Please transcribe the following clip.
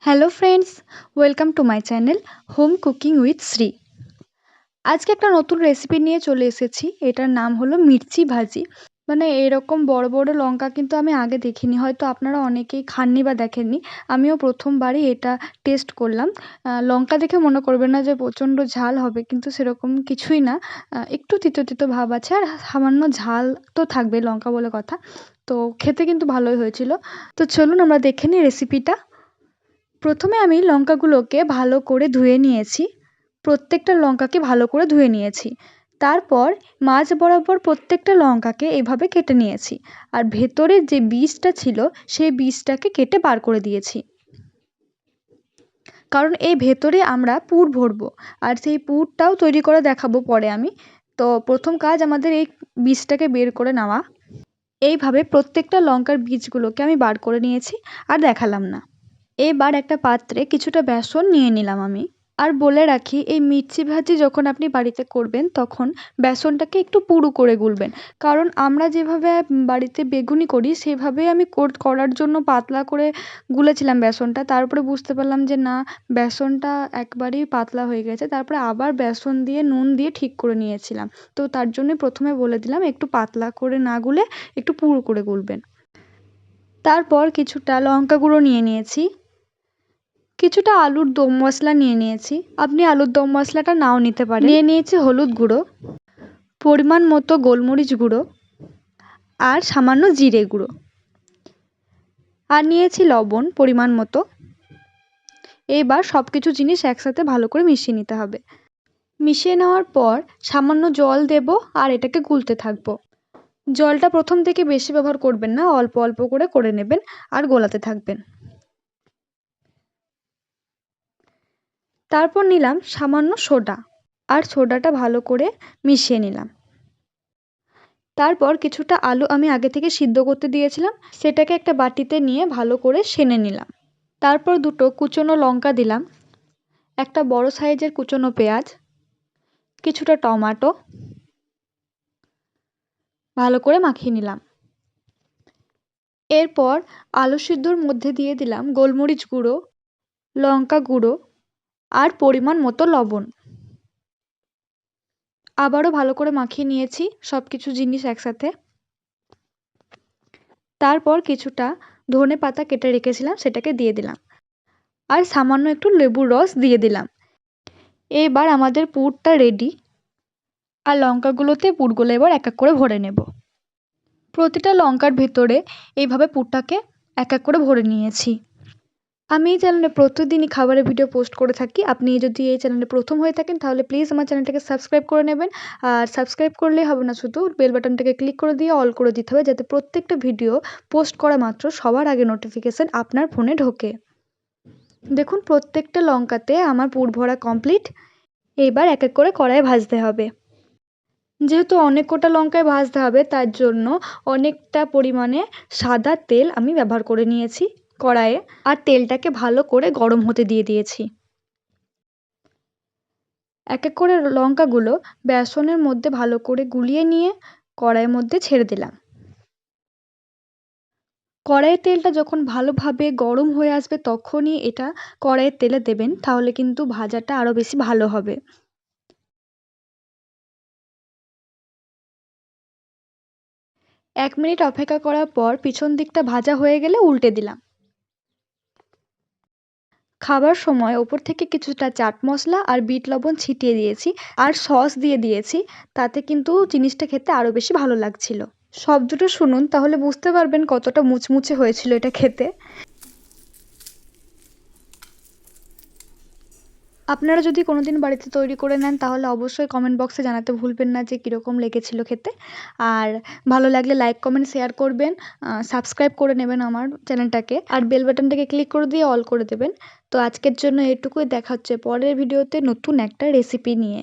Hello friends, welcome to my channel home cooking with Shri. আজকে একটা নতুন রেসিপি নিয়ে চলে এসেছি। এটার নাম হলো মির্চি ভাজি। মানে এরকম বড় বড় লঙ্কা কিন্তু আমি আগে দেখিনি, হয়তো আপনারা অনেকেই খাননি বা দেখেননি। আমিও প্রথমবারই এটা টেস্ট করলাম। লঙ্কা দেখে মনে করবেন না যে প্রচণ্ড ঝাল হবে, কিন্তু সেরকম কিছুই না। একটু তিতো তিতো ভাব আছে, আর সামান্য ঝাল তো থাকবে, লঙ্কা বলে কথা। তো খেতে কিন্তু ভালোই হয়েছিল। তো চলুন আমরা দেখে নিই রেসিপিটা। প্রথমে আমি লঙ্কাগুলোকে ভালো করে ধুয়ে নিয়েছি। প্রত্যেকটা লঙ্কাকে ভালো করে ধুয়ে নিয়েছি। তারপর মাঝ বরাবর প্রত্যেকটা লঙ্কাকে এভাবে কেটে নিয়েছি। আর ভেতরের যে বীজটা ছিল সেই বীজটাকে কেটে বার করে দিয়েছি। কারণ এই ভেতরে আমরা পুর ভরবো, আর সেই পুরটাও তৈরি করে দেখাবো পরে আমি। তো প্রথম কাজ আমাদের এই বীজটাকে বের করে নেওয়া। এইভাবে প্রত্যেকটা লঙ্কার বীজগুলোকে আমি বার করে নিয়েছি, আর দেখালাম না। এবার একটা পাত্রে কিছুটা বেসন নিয়ে নিলাম আমি। আর বলে রাখি, এই মির্চি ভাজি যখন আপনি বাড়িতে করবেন তখন বেসনটাকে একটু পুরু করে গুলবেন। কারণ আমরা যেভাবে বাড়িতে বেগুনি করি সেভাবেই আমি করার জন্য পাতলা করে গুলেছিলাম বেসনটা। তারপরে বুঝতে পারলাম যে না, বেসনটা একবারেই পাতলা হয়ে গেছে। তারপরে আবার বেসন দিয়ে নুন দিয়ে ঠিক করে নিয়েছিলাম। তো তার জন্যই প্রথমে বলে দিলাম একটু পাতলা করে না গুলে একটু পুরু করে গুলবেন। তারপর কিছুটা লঙ্কা গুঁড়ো নিয়ে নিয়েছি। কিছুটা আলুর দম মশলা নিয়ে নিয়েছি। আপনি আলুর দম মশলাটা নাও নিতে পারেন। নিয়ে নিয়েছি হলুদ গুঁড়ো, পরিমাণ মতো গোলমরিচ গুঁড়ো, আর সামান্য জিরে গুঁড়ো। আর নিয়েছি লবণ পরিমাণ মতো। এবার সব কিছু জিনিস একসাথে ভালো করে মিশিয়ে নিতে হবে। মিশিয়ে নেওয়ার পর সামান্য জল দেব, আর এটাকে গুলতে থাকবো। জলটা প্রথম থেকে বেশি ব্যবহার করবেন না, অল্প অল্প করে নেবেন আর গোলাতে থাকবেন। তারপর নিলাম সামান্য সোডা, আর সোডাটা ভালো করে মিশিয়ে নিলাম। তারপর কিছুটা আলু আমি আগে থেকে সিদ্ধ করতে দিয়েছিলাম, সেটাকে একটা বাটিতে নিয়ে ভালো করে সেনে নিলাম। তারপর দুটো কুচনো লঙ্কা দিলাম, একটা বড় সাইজের কুচনো পেঁয়াজ, কিছুটা টমেটো, ভালো করে মাখিয়ে নিলাম। এরপর আলু সিদ্ধর মধ্যে দিয়ে দিলাম গোলমরিচ গুঁড়ো, লঙ্কা গুঁড়ো, আর পরিমাণ মতো লবণ। আবারও ভালো করে মাখিয়ে নিয়েছি সব কিছু জিনিস একসাথে। তারপর কিছুটা ধনে পাতা কেটে রেখেছিলাম, সেটাকে দিয়ে দিলাম, আর সামান্য একটু লেবুর রস দিয়ে দিলাম। এবার আমাদের পুরটা রেডি। আর লঙ্কাগুলোতে পুরগুলো এবার এক এক করে ভরে নেব। প্রতিটা লঙ্কার ভেতরে এইভাবে পুরটাকে এক এক করে ভরে নিয়েছি। আমি এই চ্যানেলে প্রতিদিনই খাবারের ভিডিও পোস্ট করে থাকি। আপনি যদি এই চ্যানেলে প্রথম হয়ে থাকেন তাহলে প্লিজ আমার চ্যানেলটাকে সাবস্ক্রাইব করে নেবেন। আর সাবস্ক্রাইব করলেই হবে না, শুধু বেল বাটনটাকে ক্লিক করে দিয়ে অল করে দিতে হবে, যাতে প্রত্যেকটা ভিডিও পোস্ট করা মাত্র সবার আগে নোটিফিকেশান আপনার ফোনে ঢোকে। দেখুন প্রত্যেকটা লঙ্কাতে আমার পুর ভরা কমপ্লিট। এবার এক এক করে কড়াইয়ে ভাজতে হবে। যেহেতু অনেক কটা লঙ্কায় ভাজতে হবে, তার জন্য অনেকটা পরিমাণে সাদা তেল আমি ব্যবহার করে নিয়েছি কড়াইয়ে, আর তেলটাকে ভালো করে গরম হতে দিয়ে দিয়েছি। এক এক করে লঙ্কাগুলো বেসনের মধ্যে ভালো করে গুলিয়ে নিয়ে কড়াইয়ের মধ্যে ছেড়ে দিলাম। কড়াইয়ের তেলটা যখন ভালোভাবে গরম হয়ে আসবে তখনই এটা কড়াইয়ের তেলে দেবেন, তাহলে কিন্তু ভাজাটা আরও বেশি ভালো হবে। 1 মিনিট অপেক্ষা করার পর পিছন দিকটা ভাজা হয়ে গেলে উল্টে দিলাম। খাবার সময় ওপর থেকে কিছুটা চাট মশলা আর বিট লবণ ছিটিয়ে দিয়েছি, আর সস দিয়ে দিয়েছি। তাতে কিন্তু জিনিসটা খেতে আরও বেশি ভালো লাগছিল। শব্দটা শুনুন, তাহলে বুঝতে পারবেন কতটা মুচমুচে হয়েছিল এটা খেতে। আপনারা যদি কোনোদিন বাড়িতে তৈরি করে নেন তাহলে অবশ্যই কমেন্ট বক্সে জানাতে ভুলবেন না যে কীরকম লেগেছিল খেতে। আর ভালো লাগলে লাইক কমেন্ট শেয়ার করবেন, সাবস্ক্রাইব করে নেবেন আমার চ্যানেলটাকে, আর বেল বাটনটাকে ক্লিক করে দিয়ে অল করে দেবেন। তো আজকের জন্য এটুকুই, দেখা হচ্ছে পরের ভিডিওতে নতুন একটা রেসিপি নিয়ে।